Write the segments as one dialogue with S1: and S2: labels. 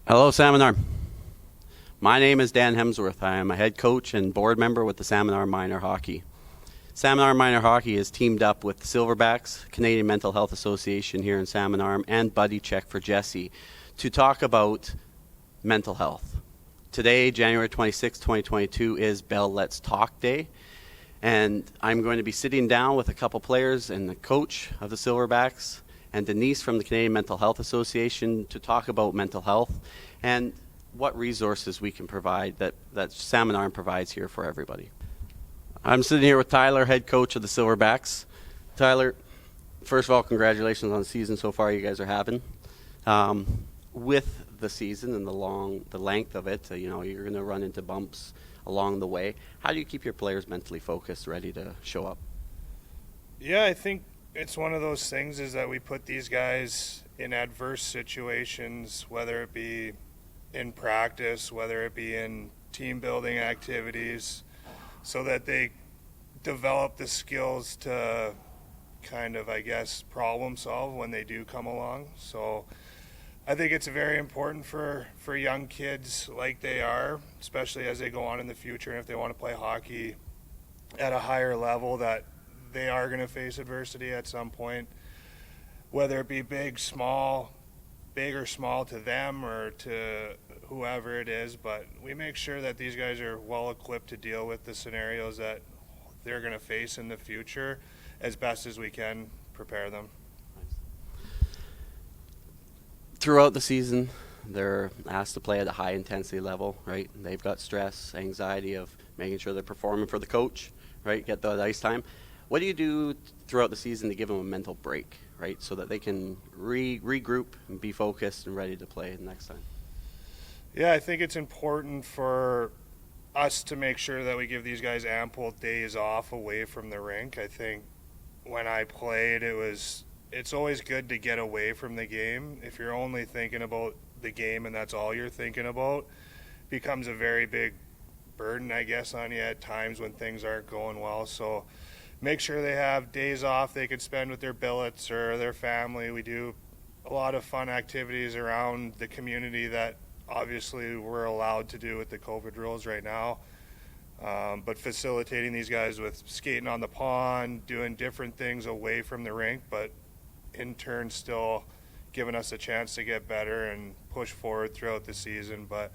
S1: Hello, Salmon Arm. My name is Dan HEMSWORTH. I am a head coach and board member with the Salmon Arm Minor Hockey. Salmon Arm Minor Hockey is teamed up with Silverbacks, Canadian Mental Health Association here in Salmon Arm, and Buddy Check for Jesse to talk about mental health. Today, January 26, 2022, is Bell Let's Talk Day, and I'm going to be sitting down with a couple players and the coach of the Silverbacks and Denise from the Canadian Mental Health Association to talk about mental health and what resources we can provide that Salmon Arm provides here for everybody. I'm sitting here with Tyler, head coach of the Silverbacks. Tyler, first of all, congratulations on the season so far you guys are having. With the season and the length of it, you're going to run into bumps along the way. How do you keep your players mentally focused, ready to show up?
S2: Yeah, I think it's one of those things is that we put these guys in adverse situations, whether it be in practice, whether it be in team building activities, so that they develop the skills to kind of, problem solve when they do come along. So I think it's very important for young kids like they are, especially as they go on in the future, and if they want to play hockey at a higher level, that they are going to face adversity at some point, whether it be big or small to them or to whoever it is. But we make sure that these guys are well equipped to deal with the scenarios that they're going to face in the future as best as we can prepare them.
S1: Throughout the season, they're asked to play at a high intensity level, right? They've got stress, anxiety of making sure they're performing for the coach, right? Get that ice time. What do you do throughout the season to give them a mental break, right? So that they can regroup and be focused and ready to play next time?
S2: Yeah, I think it's important for us to make sure that we give these guys ample days off away from the rink. I think when I played, it's always good to get away from the game. If you're only thinking about the game and that's all you're thinking about, it becomes a very big burden, I guess, on you at times when things aren't going well. So make sure they have days off they could spend with their billets or their family. We do a lot of fun activities around the community that obviously we're allowed to do with the COVID rules right now. But facilitating these guys with skating on the pond, doing different things away from the rink, but in turn still giving us a chance to get better and push forward throughout the season. But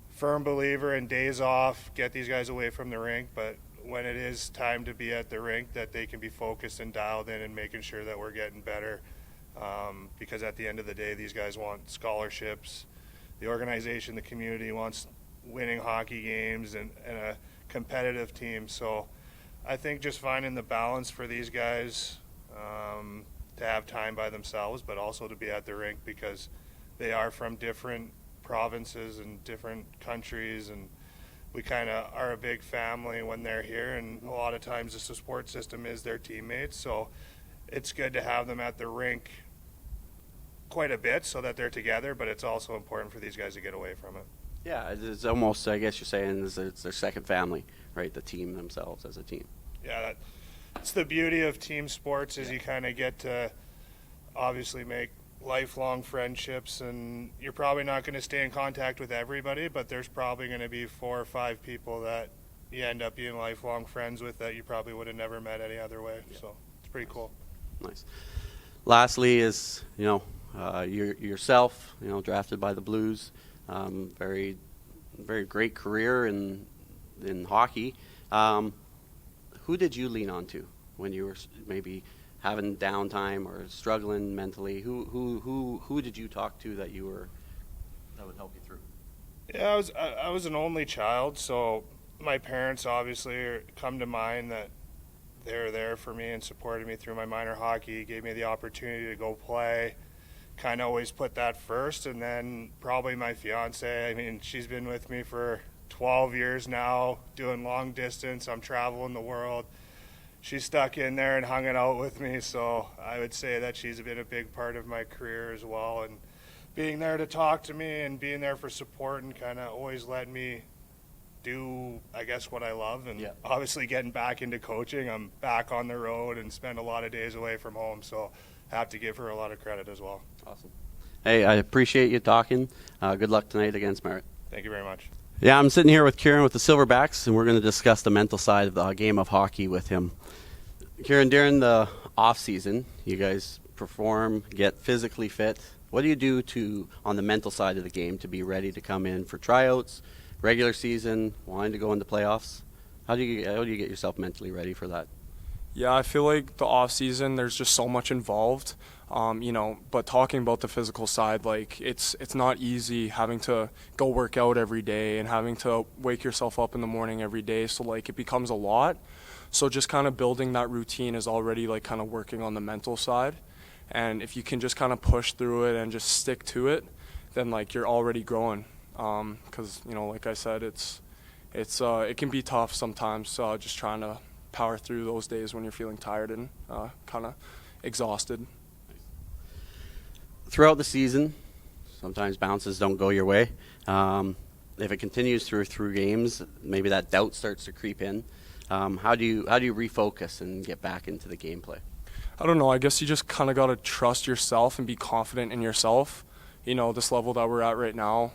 S2: firm believer in days off, get these guys away from the rink, but when it is time to be at the rink, that they can be focused and dialed in and making sure that we're getting better. Because at the end of the day, these guys want scholarships. The organization, the community wants winning hockey games and a competitive team. So I think just finding the balance for these guys to have time by themselves, but also to be at the rink because they are from different provinces and different countries, and we kind of are a big family when they're here, and a lot of times the support system is their teammates. So it's good to have them at the rink quite a bit so that they're together, but it's also important for these guys to get away from it.
S1: Yeah, it's almost, I guess you're saying, it's their second family, right? The team themselves as a team.
S2: Yeah, that's the beauty of team sports is you kind of get to obviously make lifelong friendships, and you're probably not going to stay in contact with everybody, but there's probably going to be 4 or 5 people that you end up being lifelong friends with that you probably would have never met any other way. Yeah. So it's pretty cool.
S1: Nice. Lastly is, yourself, drafted by the Blues, very, very great career in hockey. Who did you lean on to when you were maybe having downtime or struggling mentally? Who did you talk to that would help you through?
S2: Yeah, I was an only child, so my parents obviously come to mind that they're there for me and supported me through my minor hockey, gave me the opportunity to go play. Kind of always put that first, and then probably my fiance. I mean, she's been with me for 12 years now, doing long distance. I'm traveling the world. She's stuck in there and hung it out with me, so I would say that she's been a big part of my career as well, and being there to talk to me and being there for support and kind of always let me do, I guess, what I love. And obviously getting back into coaching, I'm back on the road and spend a lot of days away from home, so have to give her a lot of credit as well.
S1: Awesome. Hey, I appreciate you talking. Good luck tonight against Merritt.
S2: Thank you very much.
S1: Yeah, I'm sitting here with Kieran with the Silverbacks, and we're going to discuss the mental side of the game of hockey with him. Kieran, during the off season, you guys perform, get physically fit. What do you do on the mental side of the game to be ready to come in for tryouts, regular season, wanting to go into playoffs? How do you get yourself mentally ready for that?
S3: Yeah, I feel like the off season, there's just so much involved. But talking about the physical side, like it's not easy having to go work out every day and having to wake yourself up in the morning every day. So like it becomes a lot. So just kind of building that routine is already like kind of working on the mental side. And if you can just kind of push through it and just stick to it, then like you're already growing. Because like I said, it can be tough sometimes. Just trying to power through those days when you're feeling tired and kind of exhausted.
S1: Throughout the season, sometimes bounces don't go your way. If it continues through games, maybe that doubt starts to creep in. How do you refocus and get back into the gameplay?
S3: I don't know. I guess you just kind of got to trust yourself and be confident in yourself. This level that we're at right now,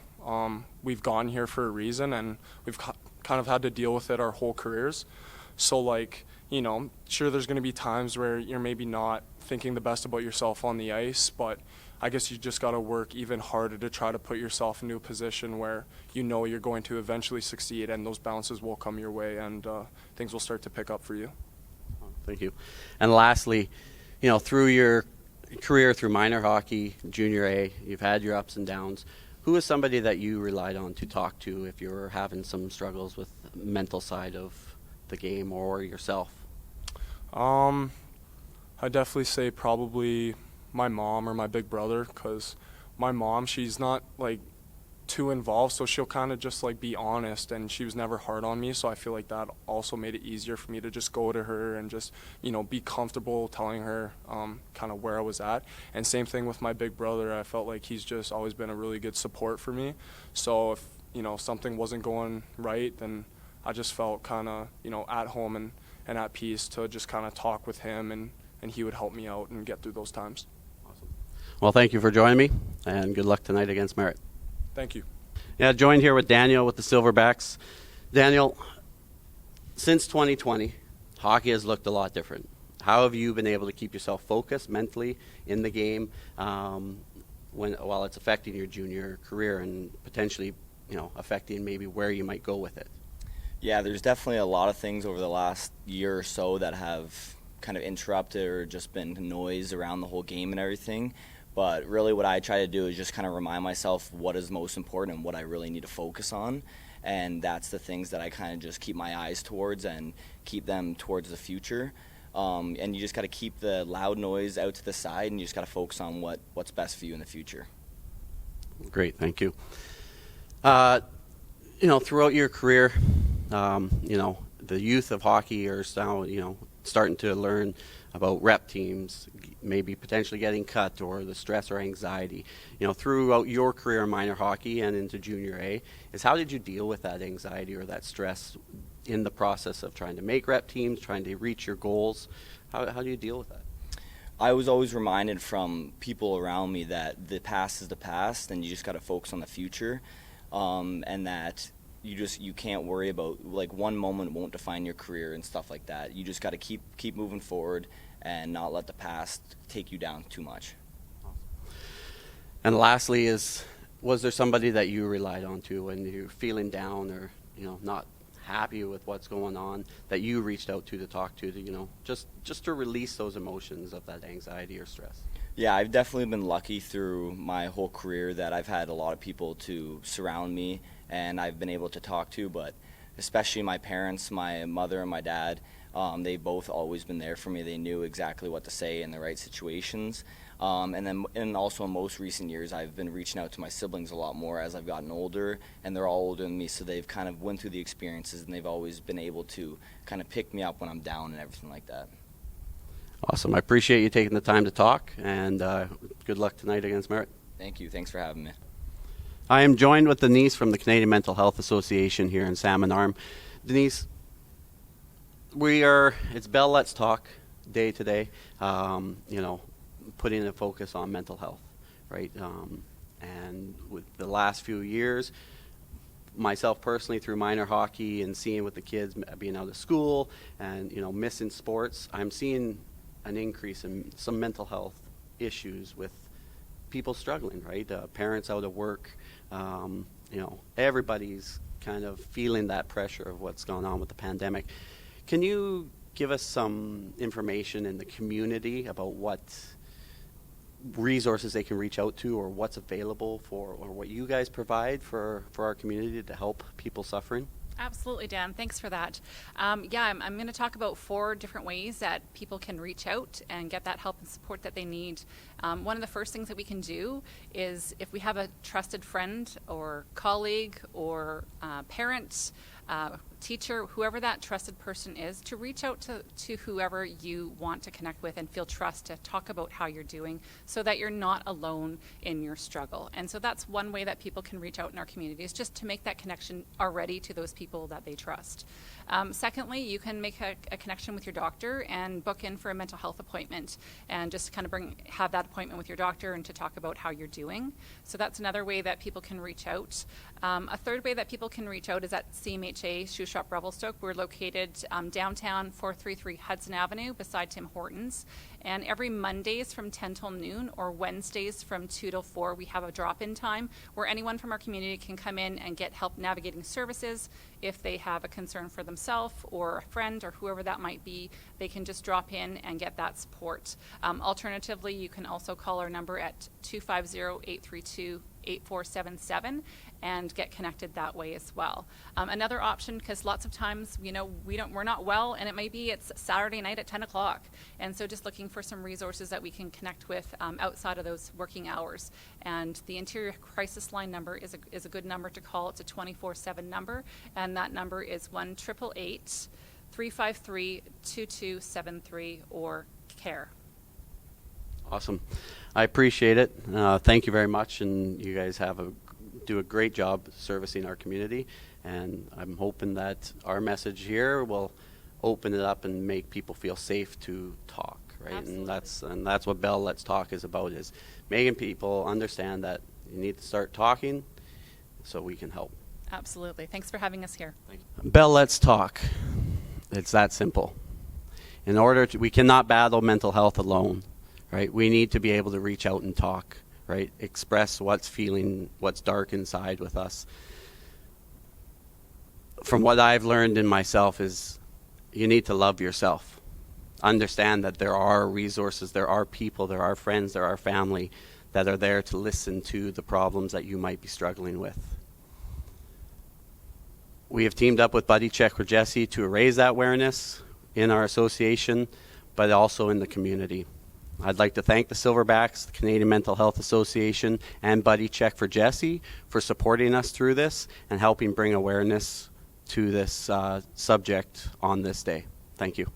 S3: we've gone here for a reason, and we've kind of had to deal with it our whole careers. So sure, there's going to be times where you're maybe not thinking the best about yourself on the ice, but I guess you just got to work even harder to try to put yourself into a position where you're going to eventually succeed, and those bounces will come your way, and things will start to pick up for you.
S1: Thank you. And lastly, through your career through minor hockey, junior A, you've had your ups and downs. Who is somebody that you relied on to talk to if you were having some struggles with the mental side of the game or yourself?
S3: I'd definitely say probably my mom or my big brother, because my mom, she's not like too involved, so she'll kind of just like be honest, and she was never hard on me, so I feel like that also made it easier for me to just go to her and just be comfortable telling her kind of where I was at. And same thing with my big brother. I felt like he's just always been a really good support for me, so if something wasn't going right, then I just felt kind of at home and at peace to just kind of talk with him, and he would help me out and get through those times.
S1: Awesome. Well, thank you for joining me, and good luck tonight against Merritt.
S3: Thank you.
S1: Yeah, joined here with Daniel with the Silverbacks. Daniel, since 2020, hockey has looked a lot different. How have you been able to keep yourself focused mentally in the game while it's affecting your junior career and potentially affecting maybe where you might go with it?
S4: Yeah, there's definitely a lot of things over the last year or so that have kind of interrupted or just been noise around the whole game and everything. But really what I try to do is just kind of remind myself what is most important and what I really need to focus on. And that's the things that I kind of just keep my eyes towards and keep them towards the future. And you just got to keep the loud noise out to the side, and you just got to focus on what's best for you in the future.
S1: Great, thank you. Throughout your career, the youth of hockey are now, starting to learn about rep teams, maybe potentially getting cut, or the stress or anxiety. Throughout your career in minor hockey and into junior A, how did you deal with that anxiety or that stress in the process of trying to make rep teams, trying to reach your goals? How do you deal with that?
S4: I was always reminded from people around me that the past is the past, and you just got to focus on the future, and that you can't worry about, like, one moment won't define your career and stuff like that. You just got to keep moving forward and not let the past take you down too much.
S1: And lastly, was there somebody that you relied on to when you're feeling down or not happy with what's going on, that you reached out to talk to just to release those emotions of that anxiety or stress?
S4: Yeah, I've definitely been lucky through my whole career that I've had a lot of people to surround me and I've been able to talk to, but especially my parents, my mother and my dad, they've both always been there for me. They knew exactly what to say in the right situations. And also in most recent years, I've been reaching out to my siblings a lot more as I've gotten older, and they're all older than me, so they've kind of went through the experiences, and they've always been able to kind of pick me up when I'm down and everything like that.
S1: Awesome. I appreciate you taking the time to talk, and good luck tonight against Merritt.
S4: Thank you. Thanks for having me.
S1: I am joined with Denise from the Canadian Mental Health Association here in Salmon Arm. Denise, it's Bell Let's Talk Day today, putting a focus on mental health, right? And with the last few years, myself personally through minor hockey and seeing with the kids being out of school and missing sports, I'm seeing an increase in some mental health issues with people struggling, right? Parents out of work, everybody's kind of feeling that pressure of what's going on with the pandemic. Can you give us some information in the community about what resources they can reach out to, or what's available for, or what you guys provide for our community to help people suffering?
S5: Absolutely, Dan. Thanks for that. I'm going to talk about 4 different ways that people can reach out and get that help and support that they need. One of the first things that we can do is, if we have a trusted friend or colleague or parent, teacher, whoever that trusted person is, to reach out to whoever you want to connect with and feel trust to talk about how you're doing, so that you're not alone in your struggle. And so that's one way that people can reach out in our community, is just to make that connection already to those people that they trust. Secondly, you can make a connection with your doctor and book in for a mental health appointment, and just kind of have that appointment with your doctor and to talk about how you're doing. So that's another way that people can reach out. A third way that people can reach out is at CMHA Shoe Shop Revelstoke. We're located downtown, 433 Hudson Avenue, beside Tim Hortons. And every Mondays from 10 till noon, or Wednesdays from 2 till 4, we have a drop-in time where anyone from our community can come in and get help navigating services. If they have a concern for themselves or a friend or whoever that might be, they can just drop in and get that support. Alternatively, you can also call our number at 250-832-8477 and get connected that way as well. Another option, because lots of times we're not well, and it's Saturday night at 10 o'clock, and so just looking for some resources that we can connect with outside of those working hours. And the Interior Crisis Line number is a good number to call. It's a 24/7 number, and that number is 1-888-353-2273, or CARE.
S1: Awesome. I appreciate it. Thank you very much, and you guys do a great job servicing our community, and I'm hoping that our message here will open it up and make people feel safe to talk, right?
S5: Absolutely.
S1: And that's what Bell Let's Talk is about, is making people understand that you need to start talking so we can help.
S5: Absolutely. Thanks for having us here.
S1: Bell Let's Talk. It's that simple. We cannot battle mental health alone, right? We need to be able to reach out and talk, right? Express what's dark inside with us. From what I've learned in myself is you need to love yourself. Understand that there are resources, there are people, there are friends, there are family that are there to listen to the problems that you might be struggling with. We have teamed up with Buddy Check for Jesse to raise that awareness in our association, but also in the community. I'd like to thank the Silverbacks, the Canadian Mental Health Association, and Buddy Check for Jesse for supporting us through this and helping bring awareness to this subject on this day. Thank you.